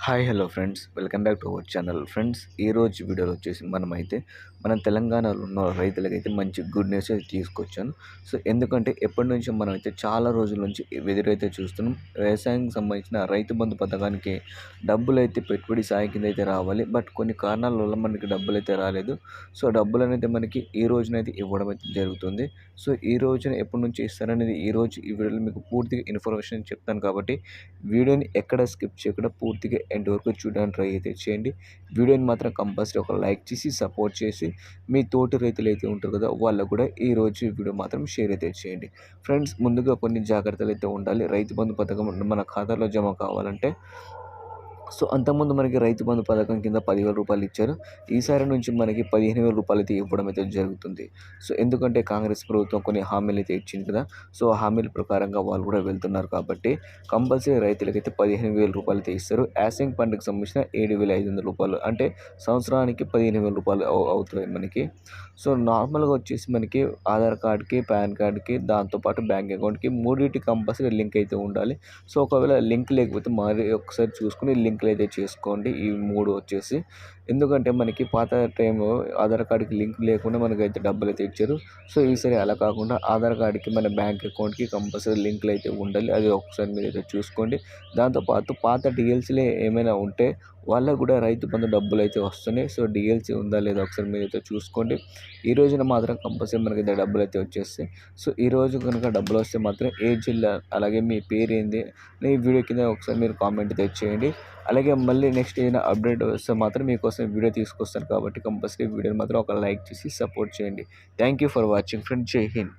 Hi hello friends, welcome back to our channel. Friends, ఈరోజు వీడియోలో వచ్చేసి మనమైతే మన తెలంగాణలో ఉన్న రైతులకైతే మంచి గుడ్ న్యూస్ అయితే తీసుకొచ్చాను. సో ఎందుకంటే ఎప్పటి నుంచో మనమైతే చాలా రోజుల నుంచి ఎదురైతే చూస్తున్నాం. వ్యవసాయానికి సంబంధించిన రైతు బంధు పథకానికి డబ్బులైతే పెట్టుబడి సాయం కింద అయితే రావాలి. బట్ కొన్ని కారణాల వల్ల మనకి డబ్బులైతే రాలేదు. సో డబ్బులు అనేది మనకి ఈ రోజునైతే ఇవ్వడం అయితే జరుగుతుంది. సో ఈ రోజున ఎప్పటి నుంచి ఇస్తారనేది ఈ వీడియోలో మీకు పూర్తిగా ఇన్ఫర్మేషన్ చెప్తాను. కాబట్టి వీడియోని ఎక్కడ స్కిప్ చేయకుండా పూర్తిగా ఎండ్ వరకు చూడడానికి ట్రై అయితే చేయండి. వీడియోని మాత్రం కంపల్సరీ ఒక లైక్ చేసి సపోర్ట్ చేసి మీ తోటి రైతులు అయితే ఉంటారు కదా, వాళ్ళకు కూడా ఈరోజు వీడియో మాత్రం షేర్ అయితే చేయండి. ఫ్రెండ్స్, ముందుగా కొన్ని జాగ్రత్తలు అయితే ఉండాలి. రైతు బంధు పథకం మన ఖాతాలో జమ కావాలంటే సో అంతకుముందు మనకి రైతు బంధు పథకం కింద 10,000 రూపాయలు ఇచ్చారు. ఈసారి నుంచి మనకి 15,000 రూపాయలు అయితే ఇవ్వడం అయితే జరుగుతుంది. సో ఎందుకంటే కాంగ్రెస్ ప్రభుత్వం కొన్ని హామీలు అయితే ఇచ్చింది కదా. సో ఆ హామీల ప్రకారంగా వాళ్ళు కూడా వెళ్తున్నారు కాబట్టి కంపల్సరీ రైతులకైతే 15,000 రూపాయలు అయితే ఇస్తారు. యాసింగ్ పంటకు సంబంధించిన 7,500 రూపాయలు, అంటే సంవత్సరానికి 15,000 రూపాయలు అవుతాయి మనకి. సో నార్మల్గా వచ్చేసి మనకి ఆధార్ కార్డ్కి, పాన్ కార్డ్కి, దాంతోపాటు బ్యాంక్ అకౌంట్కి మూడింటికి కంపల్సరీ లింక్ అయితే ఉండాలి. సో ఒకవేళ లింక్ లేకపోతే మరి ఒకసారి చూసుకుని లింక్లు అయితే చేసుకోండి. ఈ 3 వచ్చేసి ఎందుకంటే మనకి పాత టైంలో ఆధార్ కార్డ్కి లింక్ లేకుండా మనకైతే డబ్బులు అయితే ఇచ్చారు. సో ఈసారి అలా కాకుండా ఆధార్ కార్డ్కి మన బ్యాంక్ అకౌంట్కి కంపల్సరీ లింక్లు అయితే ఉండాలి. అది ఒకసారి మీరైతే చూసుకోండి. దాంతోపాటు పాత డిఎల్సీలు ఏమైనా ఉంటే వాళ్ళకు కూడా రైతు బంధు డబ్బులు అయితే వస్తున్నాయి. సో డిఎల్సీ ఉందా లేదా ఒకసారి మీరైతే చూసుకోండి. ఈ రోజున మాత్రం కంపల్సరీ మనకైతే డబ్బులు అయితే వచ్చేస్తాయి. సో ఈరోజు కనుక డబ్బులు వస్తే మాత్రం ఏ జిల్లా, అలాగే మీ పేరు ఏంది ఈ వీడియో కింద ఒకసారి మీరు కామెంట్ అయితే చేయండి. అలాగే మళ్ళీ నెక్స్ట్ ఏదైనా అప్డేట్ వస్తే మాత్రం మీకోసం వీడియో తీసుకొస్తాను. కాబట్టి కంపల్సరీ వీడియోని మాత్రం ఒక లైక్ చేసి సపోర్ట్ చేయండి. Thank you for watching friends. జై హింద్.